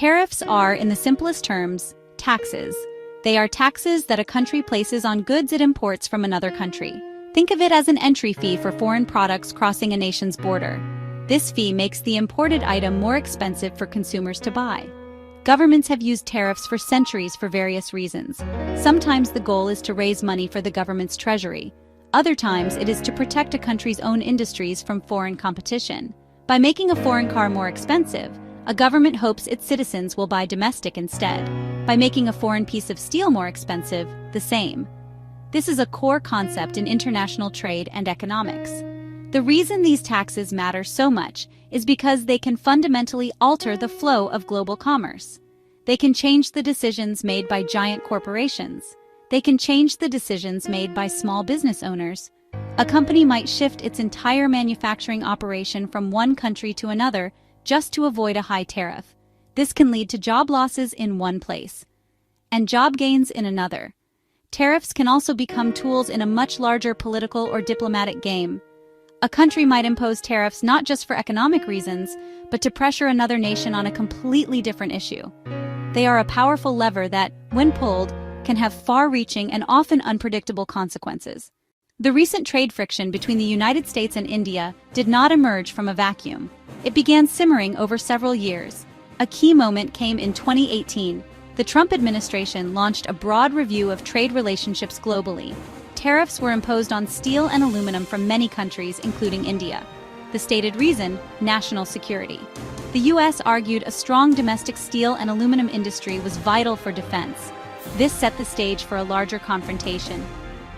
Tariffs are, in the simplest terms, taxes. They are taxes that a country places on goods it imports from another country. Think of it as an entry fee for foreign products crossing a nation's border. This fee makes the imported item more expensive for consumers to buy. Governments have used tariffs for centuries for various reasons. Sometimes the goal is to raise money for the government's treasury. Other times it is to protect a country's own industries from foreign competition. By making a foreign car more expensive, a government hopes its citizens will buy domestic instead. By making a foreign piece of steel more expensive, the same. This is a core concept in international trade and economics. The reason these taxes matter so much is because they can fundamentally alter the flow of global commerce. They can change the decisions made by giant corporations. They can change the decisions made by small business owners. A company might shift its entire manufacturing operation from one country to another just to avoid a high tariff. This can lead to job losses in one place and job gains in another. Tariffs can also become tools in a much larger political or diplomatic game. A country might impose tariffs not just for economic reasons, but to pressure another nation on a completely different issue. They are a powerful lever that, when pulled, can have far-reaching and often unpredictable consequences. The recent trade friction between the United States and India did not emerge from a vacuum. It began simmering over several years. A key moment came in 2018. The Trump administration launched a broad review of trade relationships globally. Tariffs were imposed on steel and aluminum from many countries, including India. The stated reason: national security. The U.S. argued a strong domestic steel and aluminum industry was vital for defense. This set the stage for a larger confrontation.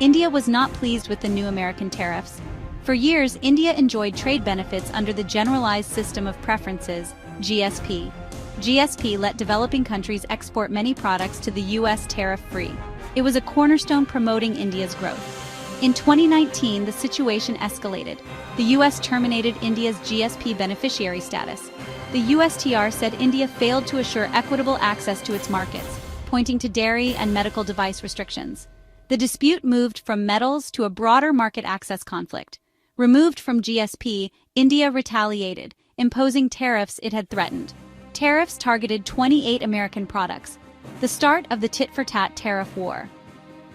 India was not pleased with the new American tariffs. For years, India enjoyed trade benefits under the Generalized System of Preferences, GSP. GSP let developing countries export many products to the U.S. tariff-free. It was a cornerstone promoting India's growth. In 2019, the situation escalated. The U.S. terminated India's GSP beneficiary status. The USTR said India failed to assure equitable access to its markets, pointing to dairy and medical device restrictions. The dispute moved from metals to a broader market access conflict. Removed from GSP, India retaliated, imposing tariffs it had threatened. Tariffs targeted 28 American products, the start of the tit-for-tat tariff war.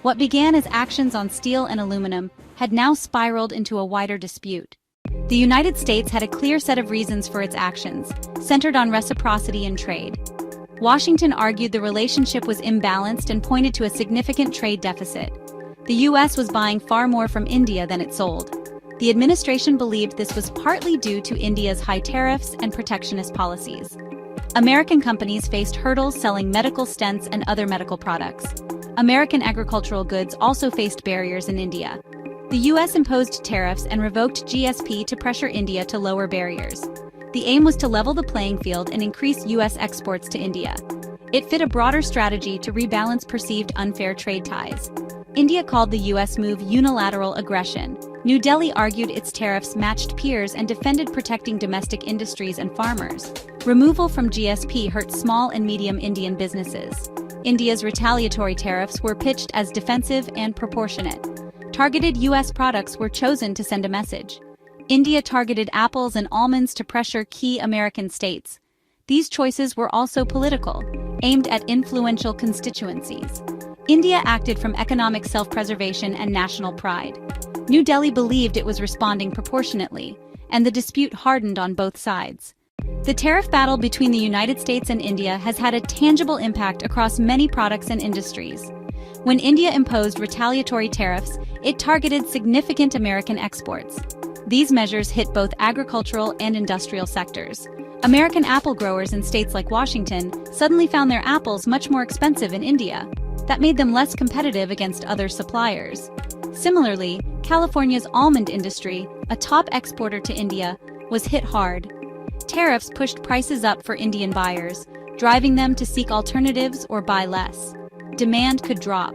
What began as actions on steel and aluminum had now spiraled into a wider dispute. The United States had a clear set of reasons for its actions, centered on reciprocity in trade. Washington argued the relationship was imbalanced and pointed to a significant trade deficit. The U.S. was buying far more from India than it sold. The administration believed this was partly due to India's high tariffs and protectionist policies. American companies faced hurdles selling medical stents and other medical products. American agricultural goods also faced barriers in India. The U.S. imposed tariffs and revoked GSP to pressure India to lower barriers. The aim was to level the playing field and increase U.S. exports to India. It fit a broader strategy to rebalance perceived unfair trade ties. India called the U.S. move unilateral aggression. New Delhi argued its tariffs matched peers and defended protecting domestic industries and farmers. Removal from GSP hurt small and medium Indian businesses. India's retaliatory tariffs were pitched as defensive and proportionate. Targeted U.S. products were chosen to send a message. India targeted apples and almonds to pressure key American states. These choices were also political, aimed at influential constituencies. India acted from economic self-preservation and national pride. New Delhi believed it was responding proportionately, and the dispute hardened on both sides. The tariff battle between the United States and India has had a tangible impact across many products and industries. When India imposed retaliatory tariffs, it targeted significant American exports. These measures hit both agricultural and industrial sectors. American apple growers in states like Washington suddenly found their apples much more expensive in India. That made them less competitive against other suppliers. Similarly, California's almond industry, a top exporter to India, was hit hard. Tariffs pushed prices up for Indian buyers, driving them to seek alternatives or buy less. Demand could drop,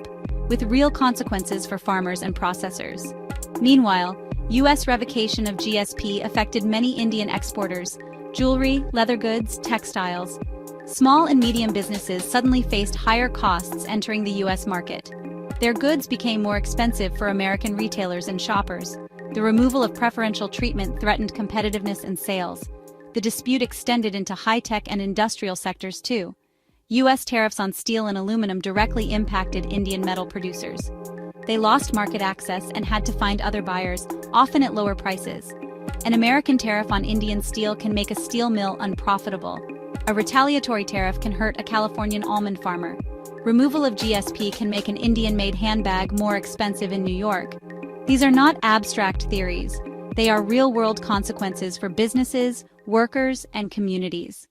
with real consequences for farmers and processors. Meanwhile, U.S. revocation of GSP affected many Indian exporters: jewelry, leather goods, textiles. Small and medium businesses suddenly faced higher costs entering the U.S. market. Their goods became more expensive for American retailers and shoppers. The removal of preferential treatment threatened competitiveness and sales. the dispute extended into high-tech and industrial sectors too. U.S. tariffs on steel and aluminum directly impacted Indian metal producers. They lost market access and had to find other buyers, often at lower prices. An American tariff on Indian steel can make a steel mill unprofitable. A retaliatory tariff can hurt a Californian almond farmer. Removal of GSP can make an Indian-made handbag more expensive in New York. These are not abstract theories. They are real-world consequences for businesses, workers, and communities.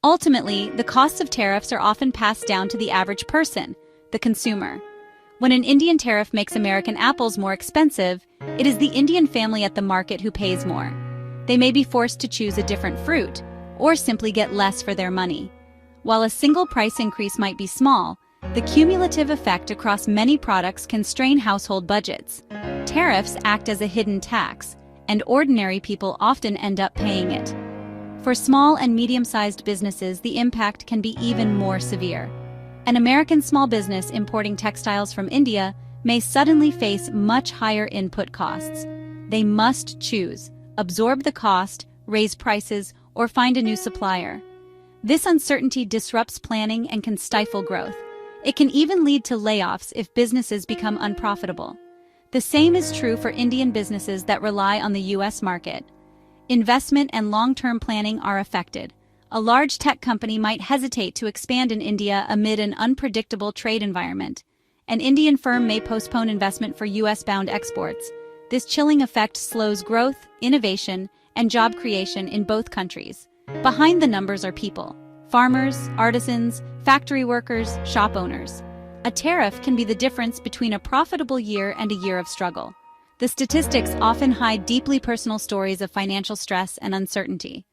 Ultimately, the costs of tariffs are often passed down to the average person, the consumer. When an Indian tariff makes American apples more expensive, it is the Indian family at the market who pays more. They may be forced to choose a different fruit, or simply get less for their money. While a single price increase might be small, the cumulative effect across many products can strain household budgets. Tariffs act as a hidden tax, and ordinary people often end up paying it. For small and medium-sized businesses, the impact can be even more severe. An American small business importing textiles from India may suddenly face much higher input costs. They must choose, absorb the cost, raise prices, or find a new supplier. This uncertainty disrupts planning and can stifle growth. It can even lead to layoffs if businesses become unprofitable. The same is true for Indian businesses that rely on the U.S. market. Investment and long-term planning are affected. A large tech company might hesitate to expand in India amid an unpredictable trade environment. An Indian firm may postpone investment for U.S.-bound exports. This chilling effect slows growth, innovation, and job creation in both countries. Behind the numbers are people: farmers, artisans, factory workers, shop owners. A tariff can be the difference between a profitable year and a year of struggle. The statistics often hide deeply personal stories of financial stress and uncertainty.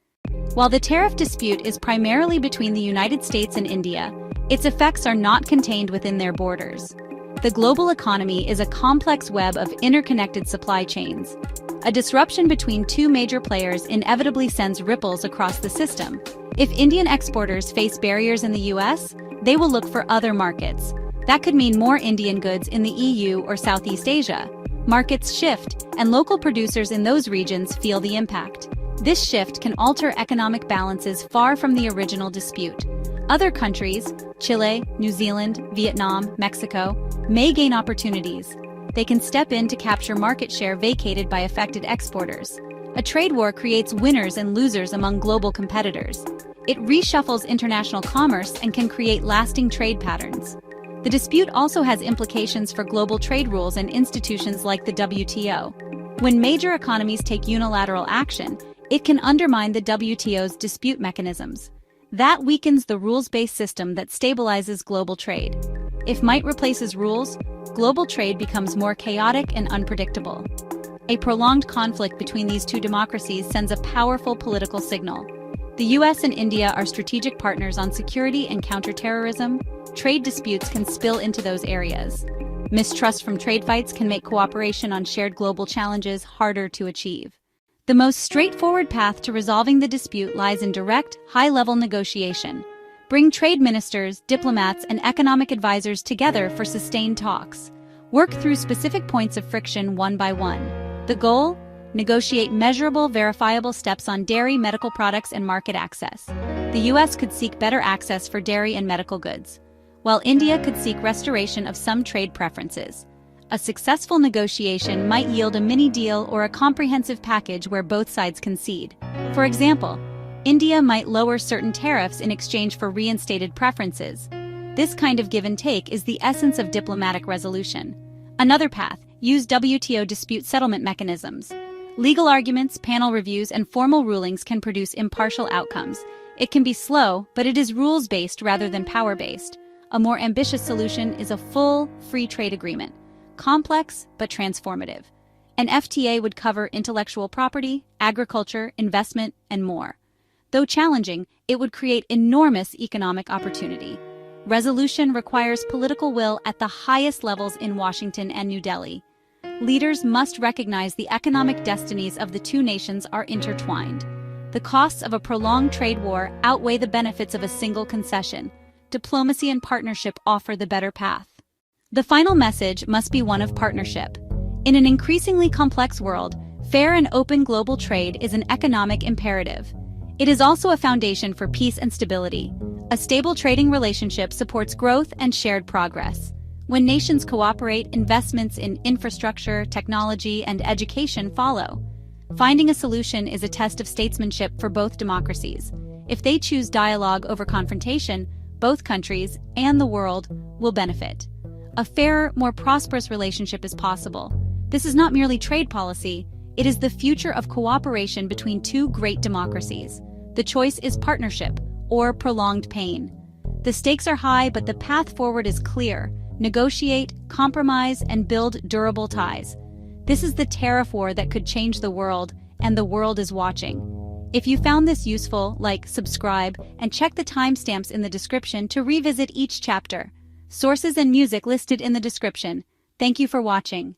While the tariff dispute is primarily between the United States and India, its effects are not contained within their borders. The global economy is a complex web of interconnected supply chains. A disruption between two major players inevitably sends ripples across the system. If Indian exporters face barriers in the US, they will look for other markets. That could mean more Indian goods in the EU or Southeast Asia. Markets shift, and local producers in those regions feel the impact. This shift can alter economic balances far from the original dispute. Other countries, Chile, New Zealand, Vietnam, Mexico, may gain opportunities. They can step in to capture market share vacated by affected exporters. A trade war creates winners and losers among global competitors. It reshuffles international commerce and can create lasting trade patterns. The dispute also has implications for global trade rules and institutions like the WTO. When major economies take unilateral action, it can undermine the WTO's dispute mechanisms. That weakens the rules-based system that stabilizes global trade. If might replaces rules, global trade becomes more chaotic and unpredictable. A prolonged conflict between these two democracies sends a powerful political signal. The US and India are strategic partners on security and counterterrorism. Trade disputes can spill into those areas. Mistrust from trade fights can make cooperation on shared global challenges harder to achieve. The most straightforward path to resolving the dispute lies in direct, high-level negotiation. Bring trade ministers, diplomats, and economic advisors together for sustained talks. Work through specific points of friction one by one. The goal? Negotiate measurable, verifiable steps on dairy, medical products, and market access. The US could seek better access for dairy and medical goods, while India could seek restoration of some trade preferences. A successful negotiation might yield a mini-deal or a comprehensive package where both sides concede. For example, India might lower certain tariffs in exchange for reinstated preferences. This kind of give and take is the essence of diplomatic resolution. Another path: use WTO dispute settlement mechanisms. Legal arguments, panel reviews, and formal rulings can produce impartial outcomes. It can be slow, but it is rules-based rather than power-based. A more ambitious solution is a full, free trade agreement. Complex, but transformative. An FTA would cover intellectual property, agriculture, investment, and more. Though challenging, it would create enormous economic opportunity. Resolution requires political will at the highest levels in Washington and New Delhi. Leaders must recognize the economic destinies of the two nations are intertwined. The costs of a prolonged trade war outweigh the benefits of a single concession. Diplomacy and partnership offer the better path. The final message must be one of partnership. In an increasingly complex world, fair and open global trade is an economic imperative. It is also a foundation for peace and stability. A stable trading relationship supports growth and shared progress. When nations cooperate, investments in infrastructure, technology, and education follow. Finding a solution is a test of statesmanship for both democracies. If they choose dialogue over confrontation, both countries and the world will benefit. A fairer, more prosperous relationship is possible. This is not merely trade policy, it is the future of cooperation between two great democracies. The choice is partnership or prolonged pain. The stakes are high, but the path forward is clear. Negotiate, compromise, and build durable ties. This is the tariff war that could change the world, and the world is watching. If you found this useful, like, subscribe, and check the timestamps in the description to revisit each chapter. Sources and music listed in the description. Thank you for watching.